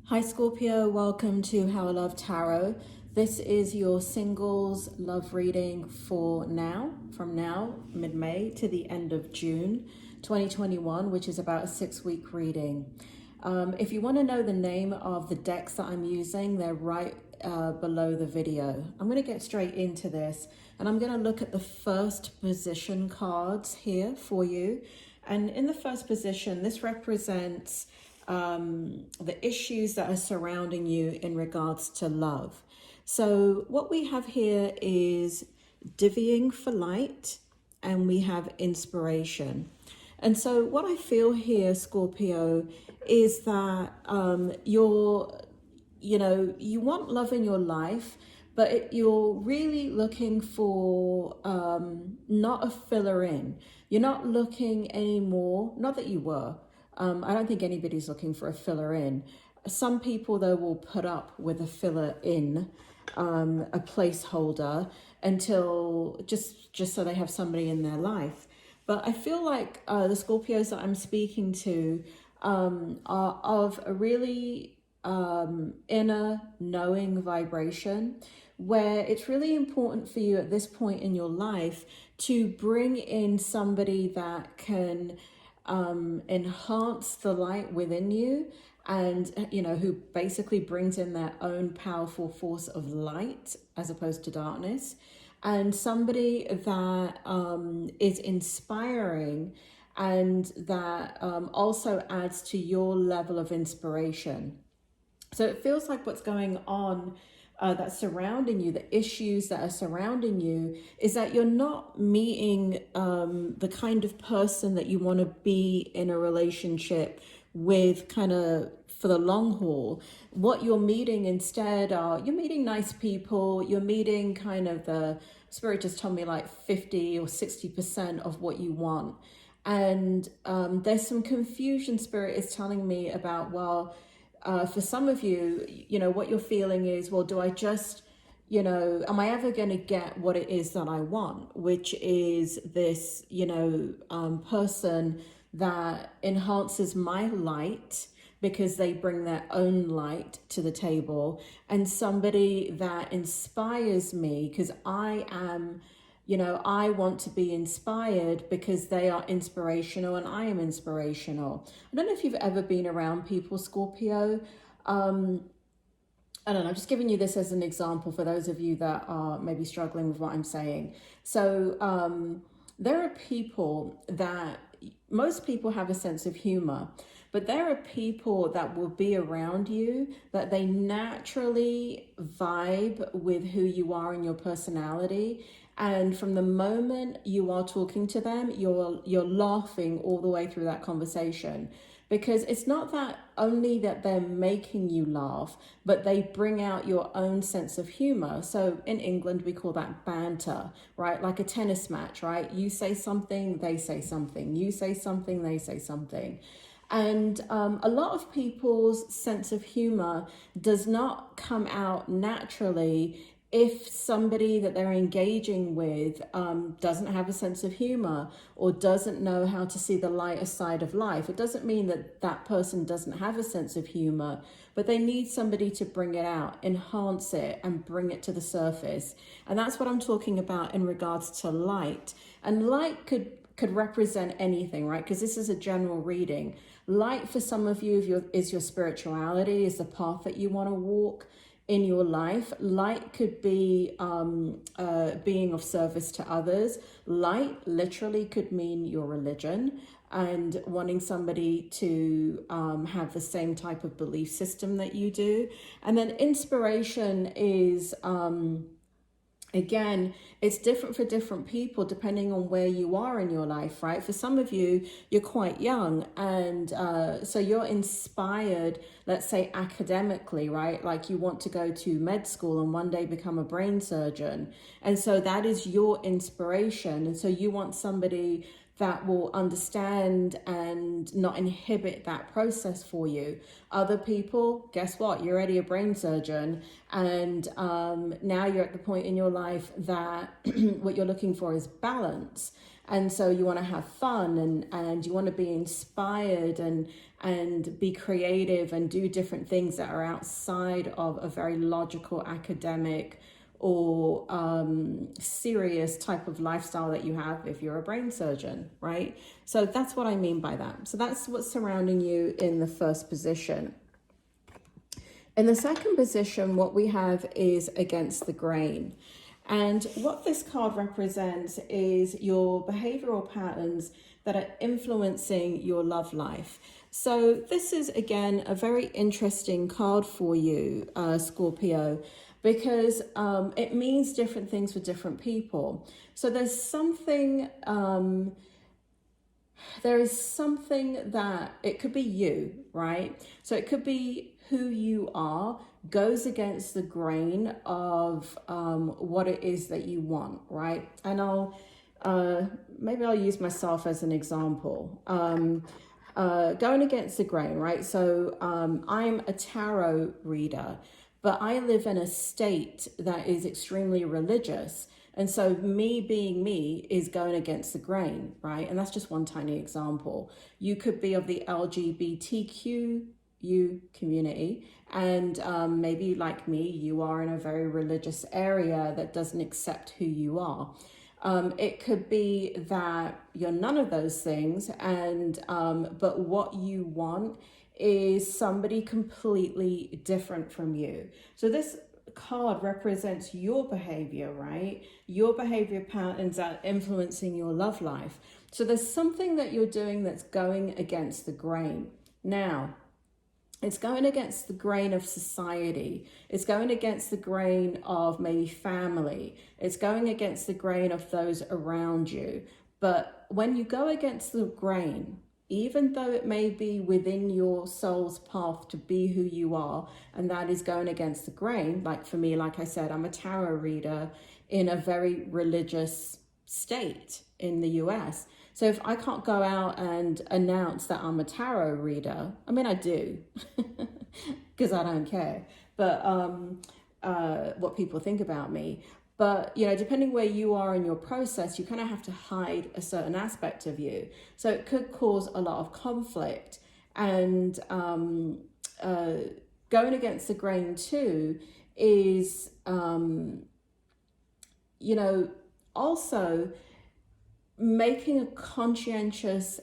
Hi Scorpio, welcome to How I Love Tarot. This is your singles love reading for now, from now, mid-May to the end of June 2021, which is about a 6-week reading. If you want to know the name of the decks that I'm using, they're right below the video. I'm going to get straight into this, and I'm going to look at the first position cards here for you. And in the first position, this represents the issues that are surrounding you in regards to love. So what we have here is divvying for light, and we have inspiration. And so what I feel here, Scorpio, is that you want love in your life, but you're really looking for not a filler in. You're not looking anymore, not that you were. I don't think anybody's looking for a filler in. Some people, though, will put up with a filler in, a placeholder, until just so they have somebody in their life. But I feel like the Scorpios that I'm speaking to are of a really inner knowing vibration, where it's really important for you at this point in your life to bring in somebody that can enhance the light within you, and who basically brings in their own powerful force of light as opposed to darkness, and somebody that is inspiring and that also adds to your level of inspiration. So it feels like what's going on that's surrounding you, the issues that are surrounding you, is that you're not meeting the kind of person that you want to be in a relationship with, kind of for the long haul. What you're meeting instead are, you're meeting nice people, you're meeting kind of the, Spirit just told me, like 50 or 60% of what you want. And there's some confusion, Spirit is telling me about, well, for some of you, what you're feeling is, well, do I just, am I ever going to get what it is that I want? Which is this, person that enhances my light because they bring their own light to the table, and somebody that inspires me because I am, I want to be inspired because they are inspirational and I am inspirational. I don't know if you've ever been around people, Scorpio. I don't know, I'm just giving you this as an example for those of you that are maybe struggling with what I'm saying. So there are people that, most people have a sense of humor, but there are people that will be around you that they naturally vibe with who you are and your personality. And from the moment you are talking to them, you're laughing all the way through that conversation, because it's not that only that they're making you laugh, but they bring out your own sense of humor. So in England, we call that banter, right? Like a tennis match, right? You say something, they say something. You say something, they say something. And a lot of people's sense of humor does not come out naturally if somebody that they're engaging with doesn't have a sense of humor or doesn't know how to see the lighter side of life. It doesn't mean that that person doesn't have a sense of humor, but they need somebody to bring it out, enhance it, and bring it to the surface. And that's what I'm talking about in regards to light. And light could represent anything, right? Because this is a general reading. Light for some of you is your spirituality, is the path that you want to walk in your life. Light could be being of service to others. Light literally could mean your religion and wanting somebody to have the same type of belief system that you do. And then inspiration is, again, it's different for different people depending on where you are in your life, right? For some of you, you're quite young, and so you're inspired, let's say academically, right? Like you want to go to med school and one day become a brain surgeon. And so that is your inspiration. And so you want somebody that will understand and not inhibit that process for you. Other people, guess what? You're already a brain surgeon, and now you're at the point in your life that what you're looking for is balance. And so you want to have fun, and you want to be inspired, and and be creative and do different things that are outside of a very logical academic or serious type of lifestyle that you have if you're a brain surgeon, right? So that's what I mean by that. So that's what's surrounding you in the first position. In the second position, what we have is against the grain. And what this card represents is your behavioral patterns that are influencing your love life. So this is, again, a very interesting card for you, Scorpio, because it means different things for different people. So there is something that, it could be you, right? So it could be who you are goes against the grain of what it is that you want, right? And maybe I'll use myself as an example. Going against the grain, right? So I'm a tarot reader, but I live in a state that is extremely religious. And so me being me is going against the grain, right? And that's just one tiny example. You could be of the LGBTQ community, and maybe like me, you are in a very religious area that doesn't accept who you are. It could be that you're none of those things, and but what you want is somebody completely different from you. So this card represents your behavior, right? Your behavior patterns are influencing your love life. So there's something that you're doing that's going against the grain. Now, it's going against the grain of society. It's going against the grain of maybe family. It's going against the grain of those around you. But when you go against the grain, even though it may be within your soul's path to be who you are, and that is going against the grain, like for me, like I said, I'm a tarot reader in a very religious state in the US. So if I can't go out and announce that I'm a tarot reader, I mean, I do, because I don't care, but what people think about me. But, you know, depending where you are in your process, you kind of have to hide a certain aspect of you. So it could cause a lot of conflict. And going against the grain too is, you know, also making a conscientious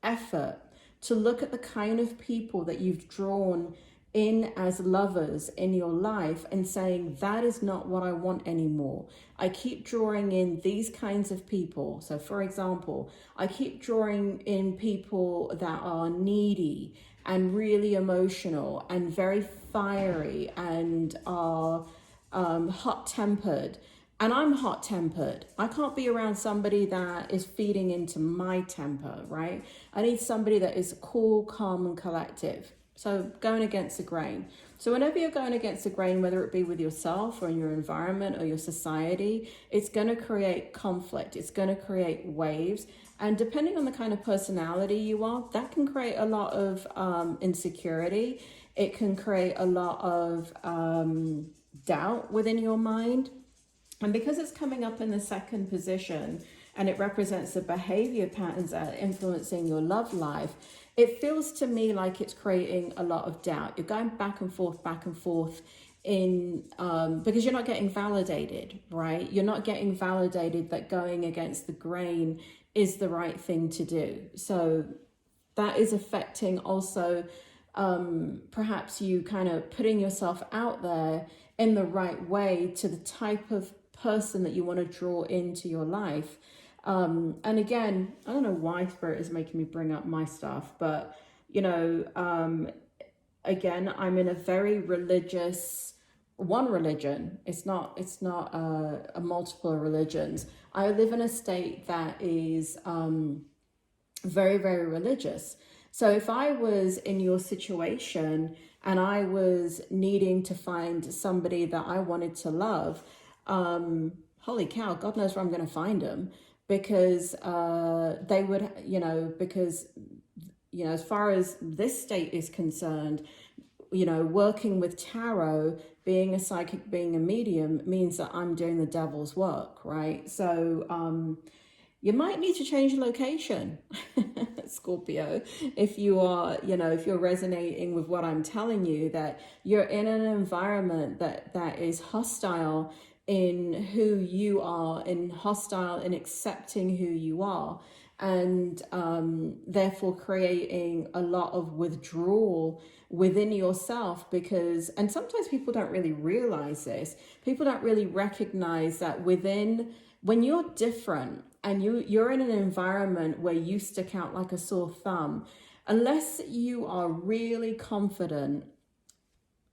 effort to look at the kind of people that you've drawn in as lovers in your life and saying, that is not what I want anymore. I keep drawing in these kinds of people. So for example, I keep drawing in people that are needy and really emotional and very fiery and are hot-tempered. And I'm hot-tempered. I can't be around somebody that is feeding into my temper, right? I need somebody that is cool, calm, and collective. So going against the grain. So whenever you're going against the grain, whether it be with yourself or in your environment or your society, it's going to create conflict. It's going to create waves. And depending on the kind of personality you are, that can create a lot of insecurity. It can create a lot of doubt within your mind. And because it's coming up in the second position and it represents the behavior patterns that are influencing your love life, it feels to me like it's creating a lot of doubt. You're going back and forth in because you're not getting validated, right? You're not getting validated that going against the grain is the right thing to do. So that is affecting also perhaps you kind of putting yourself out there in the right way to the type of person that you want to draw into your life. And again, I don't know why Spirit is making me bring up my stuff, but you know, again, I'm in a very religious, one religion. It's not a multiple religions. I live in a state that is very, very religious. So if I was in your situation and I was needing to find somebody that I wanted to love, holy cow, God knows where I'm going to find them, because they would, you know, because, you know, as far as this state is concerned, you know, working with tarot, being a psychic, being a medium means that I'm doing the devil's work, right? So you might need to change location, Scorpio, if you are, if you're resonating with what I'm telling you, that you're in an environment that is hostile in who you are, and hostile in accepting who you are, and therefore creating a lot of withdrawal within yourself. Because, and sometimes people don't really realize this, people don't really recognize that when you're different and you're in an environment where you stick out like a sore thumb, unless you are really confident.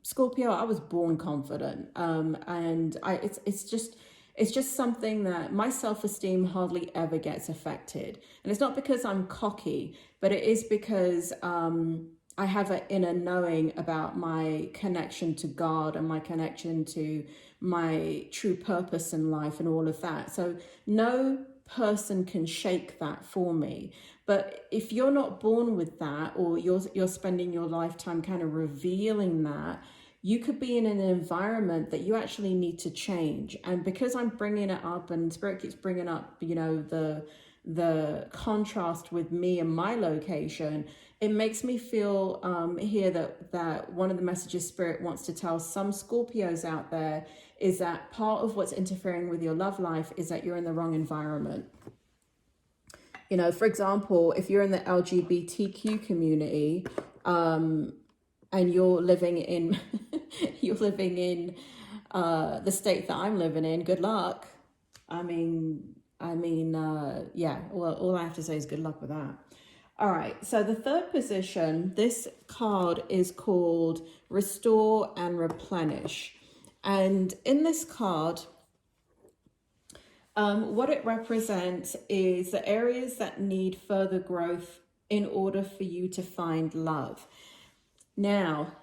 Scorpio, I was born confident, and it's just something that my self-esteem hardly ever gets affected. And it's not because I'm cocky, but it is because I have an inner knowing about my connection to God and my connection to my true purpose in life and all of that. So no person can shake that for me. But if you're not born with that, or you're spending your lifetime kind of revealing that, you could be in an environment that you actually need to change. And because I'm bringing it up, and Spirit keeps bringing up, the contrast with me and my location, it makes me feel here that one of the messages Spirit wants to tell some Scorpios out there is that part of what's interfering with your love life is that you're in the wrong environment. For example, if you're in the LGBTQ community, and you're living in the state that I'm living in, good luck. Yeah, well, all I have to say is good luck with that. All right, so the third position, this card is called Restore and Replenish. And in this card, what it represents is the areas that need further growth in order for you to find love. Now,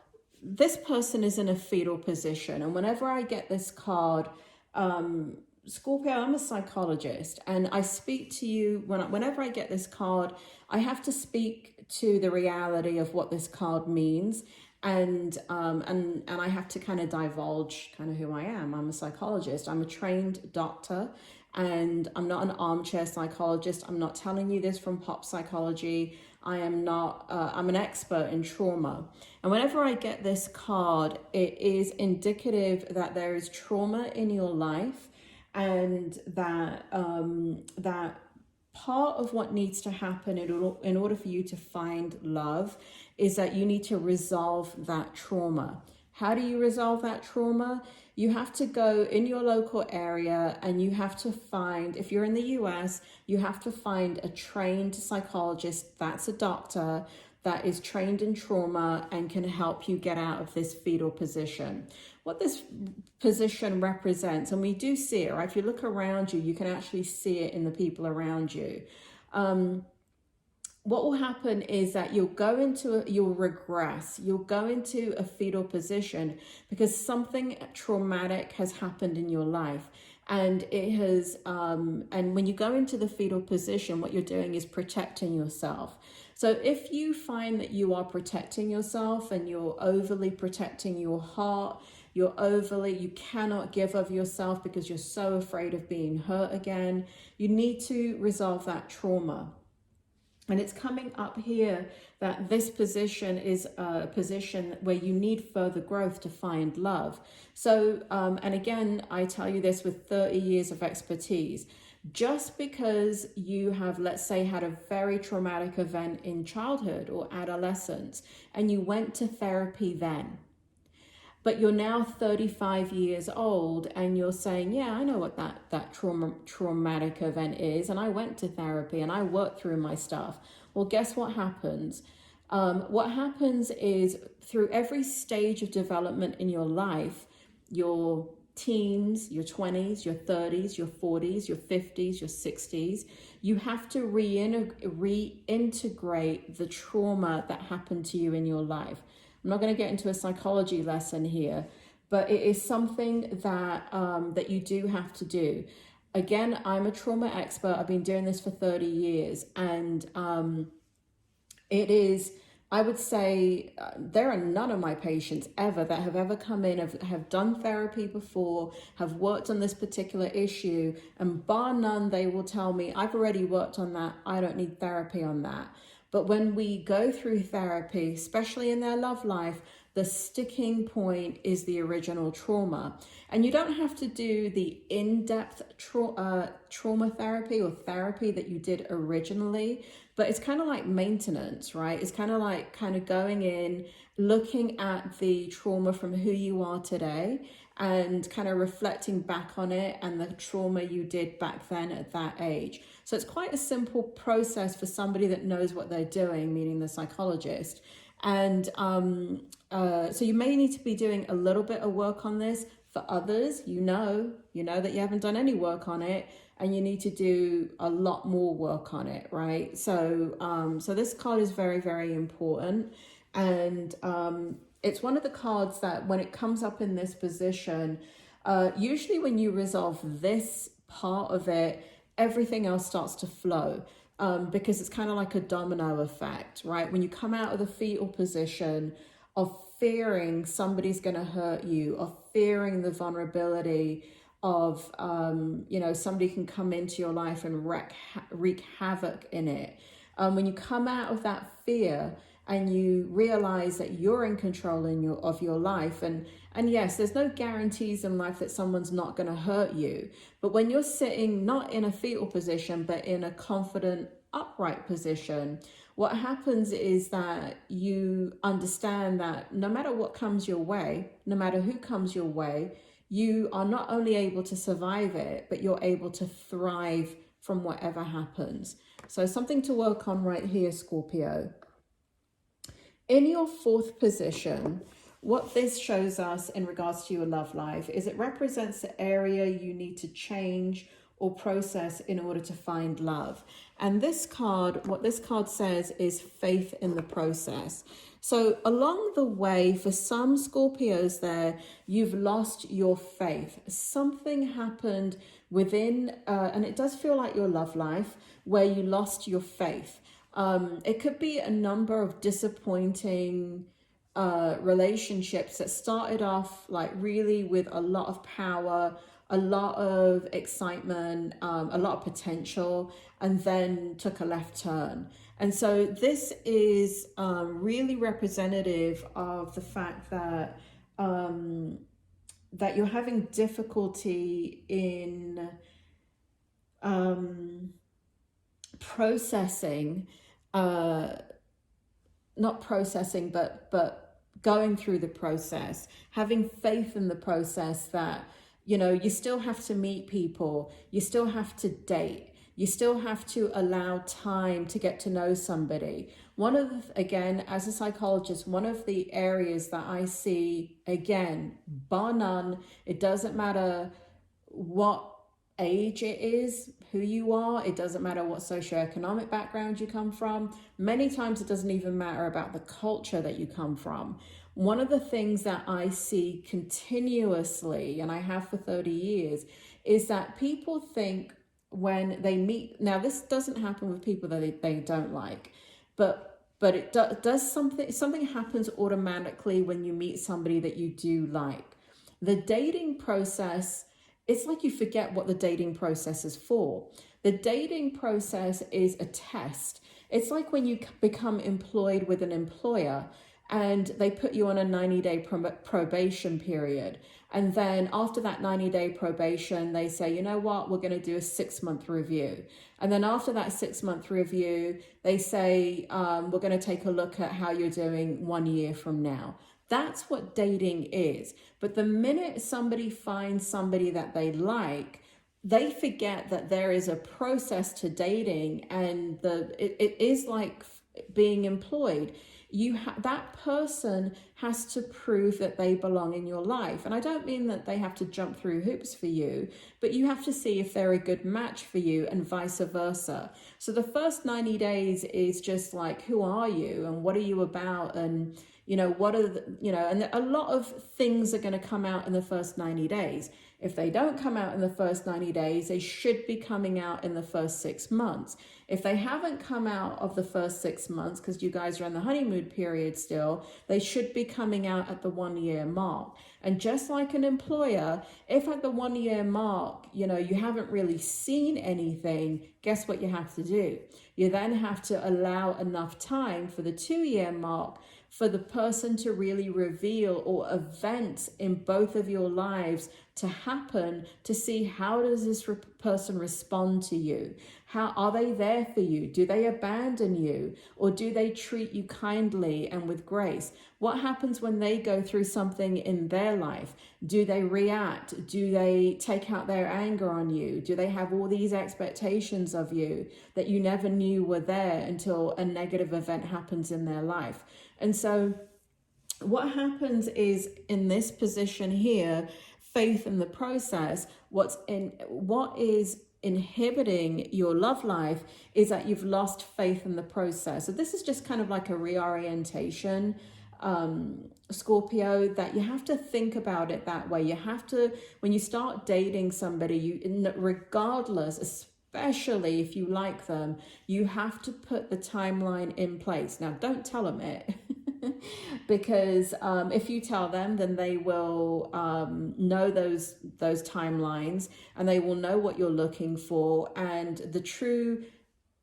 this person is in a fetal position, and whenever I get this card, Scorpio, I'm a psychologist, and I speak to you whenever I get this card. I have to speak to the reality of what this card means, and I have to kind of divulge kind of who I am. I'm a psychologist. I'm a trained doctor, and I'm not an armchair psychologist. I'm not telling you this from pop psychology. I am not, I'm an expert in trauma. And whenever I get this card, it is indicative that there is trauma in your life, and that that part of what needs to happen in order for you to find love is that you need to resolve that trauma. How do you resolve that trauma? You have to go in your local area, and you have to find, if you're in the US, you have to find a trained psychologist, that's a doctor, that is trained in trauma and can help you get out of this fetal position. What this position represents, and we do see it, right? If you look around you, you can actually see it in the people around you. What will happen is that you'll regress, you'll go into a fetal position because something traumatic has happened in your life. And it has, and when you go into the fetal position, what you're doing is protecting yourself. So if you find that you are protecting yourself and you're overly protecting your heart, you cannot give of yourself because you're so afraid of being hurt again, you need to resolve that trauma. And it's coming up here that this position is a position where you need further growth to find love. So, and again, I tell you this with 30 years of expertise. Just because you have, let's say, had a very traumatic event in childhood or adolescence, and you went to therapy then, but you're now 35 years old and you're saying, yeah, I know what that traumatic event is, and I went to therapy and I worked through my stuff. Well, guess what happens? What happens is through every stage of development in your life, your teens, your 20s, your 30s, your 40s, your 50s, your 60s, you have to reintegrate the trauma that happened to you in your life. I'm not going to get into a psychology lesson here, but it is something that that you do have to do. Again, I'm a trauma expert. I've been doing this for 30 years, and it is I would say there are none of my patients ever that have ever come in, have done therapy before, have worked on this particular issue, and bar none, they will tell me, I've already worked on that, I don't need therapy on that. But when we go through therapy, especially in their love life, the sticking point is the original trauma. And you don't have to do the in-depth trauma therapy or therapy that you did originally, but it's kind of like maintenance, right? It's kind of like going in, looking at the trauma from who you are today and kind of reflecting back on it and the trauma you did back then at that age. So it's quite a simple process for somebody that knows what they're doing, meaning the psychologist. And so you may need to be doing a little bit of work on this. For others, you know that you haven't done any work on it, and you need to do a lot more work on it, right? So so this card is very, very important. And it's one of the cards that when it comes up in this position, usually when you resolve this part of it, everything else starts to flow. Because it's kind of like a domino effect, right? When you come out of the fetal position of fearing somebody's going to hurt you, of fearing the vulnerability of, somebody can come into your life and wreak havoc in it. When you come out of that fear and you realize that you're in control of your life, and yes, there's no guarantees in life that someone's not going to hurt you, but when you're sitting not in a fetal position but in a confident upright position, what happens is that you understand that no matter what comes your way, no matter who comes your way, you are not only able to survive it, but you're able to thrive from whatever happens. So something to work on right here, Scorpio. In your fourth position, what this shows us in regards to your love life is it represents the area you need to change or process in order to find love. And this card, what this card says is faith in the process. So along the way, for some Scorpios there, you've lost your faith. Something happened within, and it does feel like your love life, where you lost your faith. It could be a number of disappointing relationships that started off like really with a lot of power, a lot of excitement, a lot of potential, and then took a left turn. And so this is really representative of the fact that that you're having difficulty in processing, not processing, but going through the process, having faith in the process that, you still have to meet people, you still have to date, you still have to allow time to get to know somebody. Again, as a psychologist, one of the areas that I see, again, bar none, it doesn't matter what age it is, who you are, it doesn't matter what socioeconomic background you come from. Many times it doesn't even matter about the culture that you come from. One of the things that I see continuously, and I have for 30 years, is that people think when they meet, now this doesn't happen with people that they don't like, but it does something happens automatically when you meet somebody that you do like. The dating process, it's like you forget what the dating process is for. The dating process is a test. It's like when you become employed with an employer and they put you on a 90-day probation period. And then after that 90-day probation, they say, you know what, we're going to do a 6-month review. And then after that 6-month review, they say, we're going to take a look at how you're doing 1 year from now. That's what dating is. But the minute somebody finds somebody that they like, they forget that there is a process to dating, and it is like being employed. That person has to prove that they belong in your life. And I don't mean that they have to jump through hoops for you, but you have to see if they're a good match for you and vice versa. So the first 90 days is just like, who are you and what are you about? And, You know, what are the, you know, and a lot of things are going to come out in the first 90 days. If they don't come out in the first 90 days, they should be coming out in the first 6 months. If they haven't come out of the first 6 months, because you guys are in the honeymoon period still, they should be coming out at the 1 year mark. And just like an employer, if at the 1 year mark, you know, you haven't really seen anything, guess what you have to do? You then have to allow enough time for the 2 year mark for the person to really reveal, or events in both of your lives to happen, to see how does this person respond to you? How are they there for you? Do they abandon you, or do they treat you kindly and with grace? What happens when they go through something in their life? Do they react? Do they take out their anger on you? Do they have all these expectations of you that you never knew were there until a negative event happens in their life? And so what happens is, in this position here, faith in the process, what is inhibiting your love life is that you've lost faith in the process. So this is just kind of like a reorientation, Scorpio, that you have to think about it that way. You have to, when you start dating somebody, regardless, especially if you like them, you have to put the timeline in place. Now, don't tell them it. Because if you tell them, then they will know those timelines, and they will know what you're looking for, and the true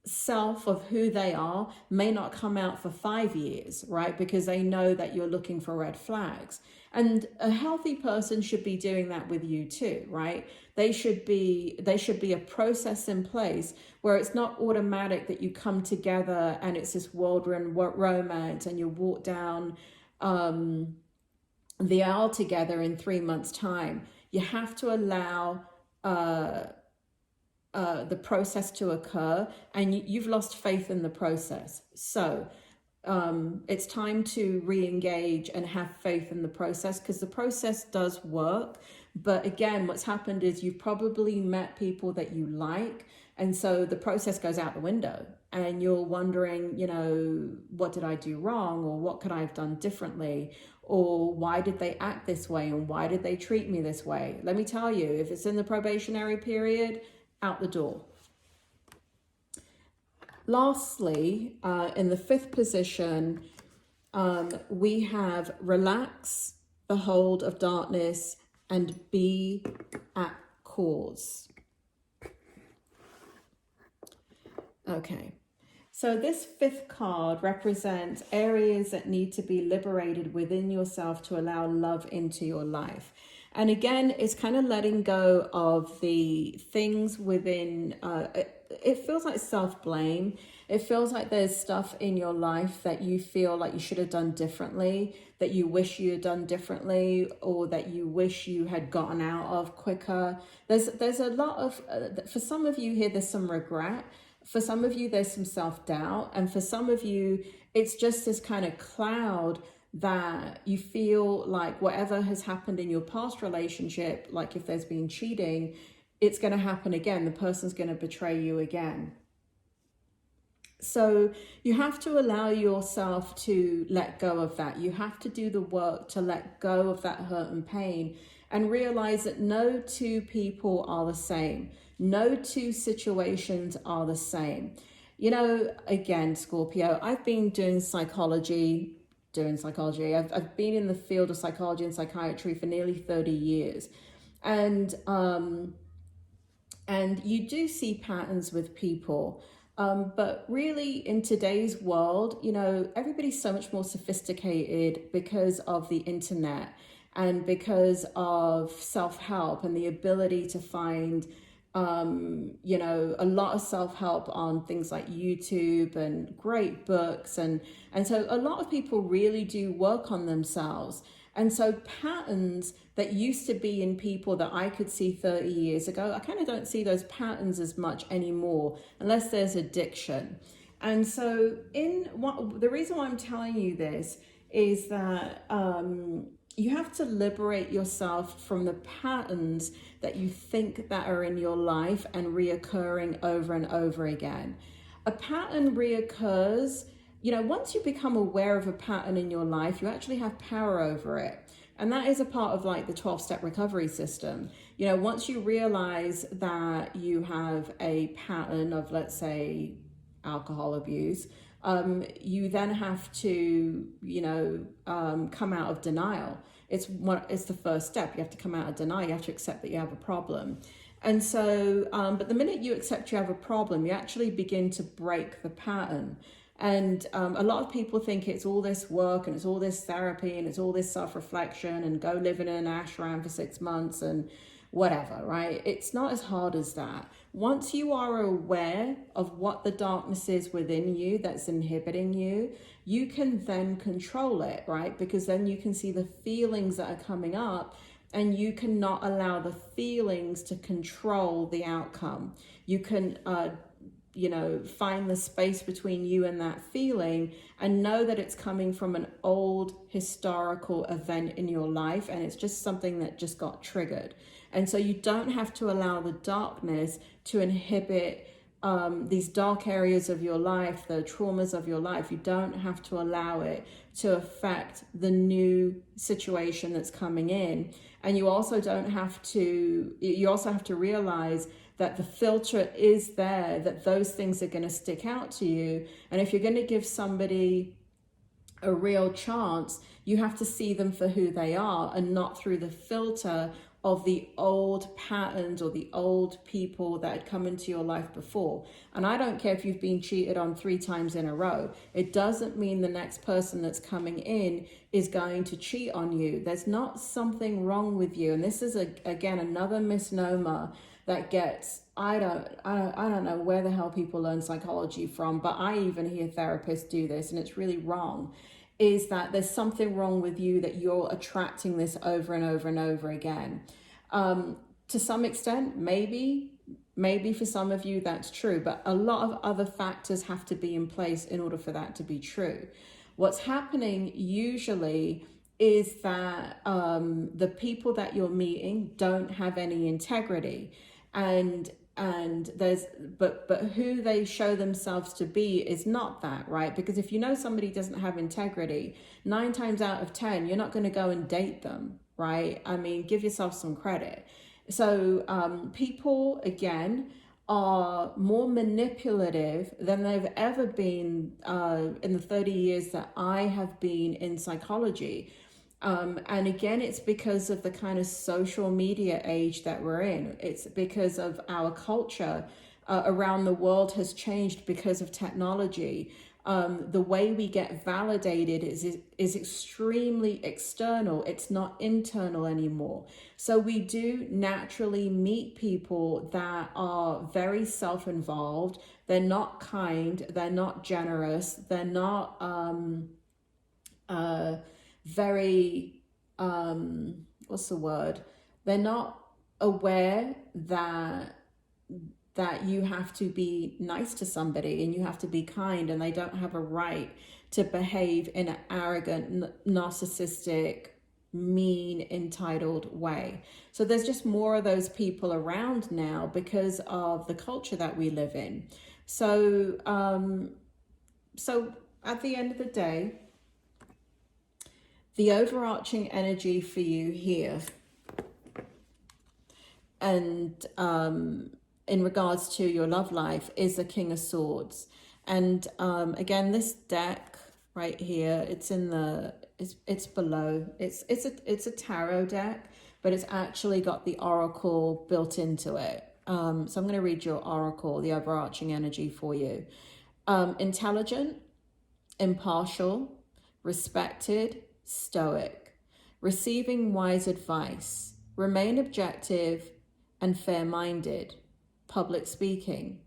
self of who they are may not come out for 5 years, right? Because they know that you're looking for red flags. And a healthy person should be doing that with you too, right? There should be a process in place where it's not automatic that you come together and it's this whirlwind romance and you walk down the aisle together in 3 months' time. You have to allow the process to occur, and you've lost faith in the process. So it's time to re-engage and have faith in the process, because the process does work. But again, what's happened is you've probably met people that you like, and so the process goes out the window, and you're wondering, you know, what did I do wrong, or what could I have done differently, or why did they act this way, and why did they treat me this way? Let me tell you, if it's in the probationary period, out the door. Lastly, in the 5th position, we have relax the hold of darkness and be at cause. Okay, so this 5th card represents areas that need to be liberated within yourself to allow love into your life. And again, it's kind of letting go of the things within, it feels like self-blame. It feels like there's stuff in your life that you feel like you should have done differently, that you wish you had done differently, or that you wish you had gotten out of quicker. There's a lot of, for some of you here, there's some regret. For some of you, there's some self-doubt. And for some of you, it's just this kind of cloud that you feel like whatever has happened in your past relationship, like if there's been cheating, it's going to happen again. The person's going to betray you again. So you have to allow yourself to let go of that. You have to do the work to let go of that hurt and pain, and realize that no two people are the same. No two situations are the same. You know, again, Scorpio, I've been doing psychology. I've been in the field of psychology and psychiatry for nearly 30 years. And you do see patterns with people. But really, in today's world, you know, everybody's so much more sophisticated because of the internet and because of self-help and the ability to find you know, a lot of self-help on things like YouTube and great books. And so a lot of people really do work on themselves. And so patterns that used to be in people that I could see 30 years ago, I kind of don't see those patterns as much anymore, unless there's addiction. And so the reason why I'm telling you this is that you have to liberate yourself from the patterns that you think that are in your life and reoccurring over and over again. A pattern reoccurs you know, once you become aware of a pattern in your life, you actually have power over it. And that is a part of like the 12-step recovery system. You know, once you realize that you have a pattern of, let's say, alcohol abuse, you then have to, you know, come out of denial. It's the first step. You have to come out of denial. You have to accept that you have a problem. And so, but the minute you accept you have a problem, you actually begin to break the pattern. And a lot of people think it's all this work and it's all this therapy and it's all this self-reflection and go live in an ashram for 6 months and whatever, right? It's not as hard as that. Once you are aware of what the darkness is within you that's inhibiting you, you can then control it, right? Because then you can see the feelings that are coming up, and you cannot allow the feelings to control the outcome. You can you know, find the space between you and that feeling and know that it's coming from an old historical event in your life, and it's just something that just got triggered. And so you don't have to allow the darkness to inhibit these dark areas of your life, the traumas of your life. You don't have to allow it to affect the new situation that's coming in. And you also have to realize that the filter is there, that those things are going to stick out to you. And if you're going to give somebody a real chance, you have to see them for who they are and not through the filter of the old patterns or the old people that had come into your life before. And I don't care if you've been cheated on 3 times in a row. It doesn't mean the next person that's coming in is going to cheat on you. There's not something wrong with you. And this is, again, another misnomer that gets, I don't know where the hell people learn psychology from, but I even hear therapists do this, and it's really wrong, is that there's something wrong with you, that you're attracting this over and over and over again. To some extent, maybe for some of you that's true, but a lot of other factors have to be in place in order for that to be true. What's happening usually is that the people that you're meeting don't have any integrity, and there's but who they show themselves to be is not that, right? Because if you know somebody doesn't have integrity, 9 times out of 10 you're not going to go and date them, right? I mean, give yourself some credit. So people, again, are more manipulative than they've ever been in the 30 years that I have been in psychology. And again, it's because of the kind of social media age that we're in. It's because of our culture around the world has changed because of technology. The way we get validated is extremely external. It's not internal anymore. So we do naturally meet people that are very self-involved. They're not kind. They're not generous. They're not very, what's the word? They're not aware that you have to be nice to somebody and you have to be kind, and they don't have a right to behave in an arrogant, narcissistic, mean, entitled way. So there's just more of those people around now because of the culture that we live in. So, so at the end of the day, the overarching energy for you here, and in regards to your love life, is the King of Swords. And again, this deck right here, it's in the, it's below. It's a tarot deck, but it's actually got the oracle built into it. So I'm going to read your oracle, the overarching energy for you. Intelligent, impartial, respected, stoic, receiving wise advice, remain objective and fair-minded, public speaking,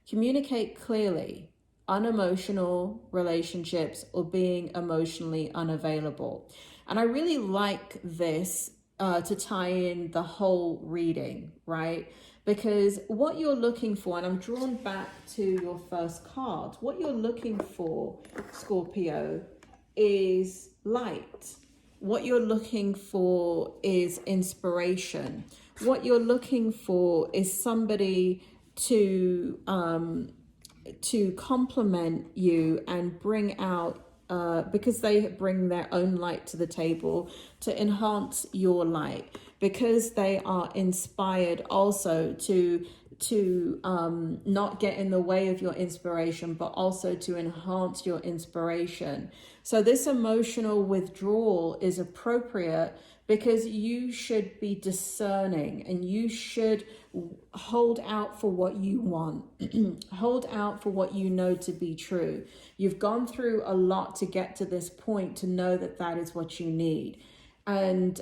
communicate clearly, unemotional relationships, or being emotionally unavailable. And I really like this to tie in the whole reading, right? Because what you're looking for, and I'm drawn back to your first card, what you're looking for, Scorpio, is light. What you're looking for is inspiration. What you're looking for is somebody to complement you and bring out, because they bring their own light to the table to enhance your light, because they are inspired also to not get in the way of your inspiration, but also to enhance your inspiration. So this emotional withdrawal is appropriate because you should be discerning and you should hold out for what you want. Hold out for what you know to be true. You've gone through a lot to get to this point to know that that is what you need. And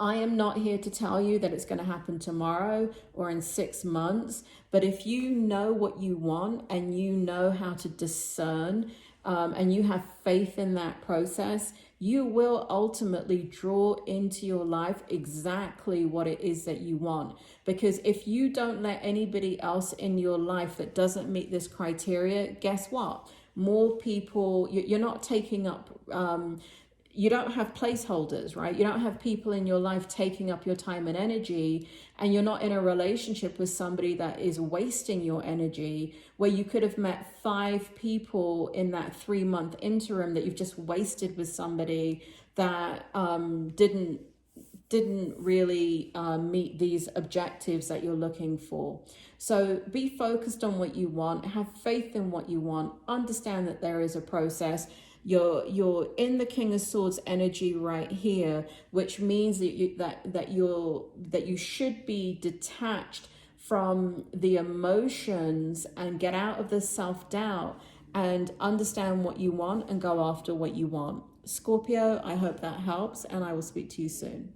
I am not here to tell you that it's going to happen tomorrow or in 6 months, but if you know what you want and you know how to discern, and you have faith in that process, you will ultimately draw into your life exactly what it is that you want. Because if you don't let anybody else in your life that doesn't meet this criteria, guess what? More people, you're not taking up, you don't have placeholders, right? You don't have people in your life taking up your time and energy, and you're not in a relationship with somebody that is wasting your energy, where you could have met 5 people in that 3-month interim that you've just wasted with somebody that didn't really meet these objectives that you're looking for. So be focused on what you want, have faith in what you want, understand that there is a process. You're in the King of Swords energy right here, which means that you should be detached from the emotions and get out of the self-doubt and understand what you want and go after what you want. Scorpio, I hope that helps, and I will speak to you soon.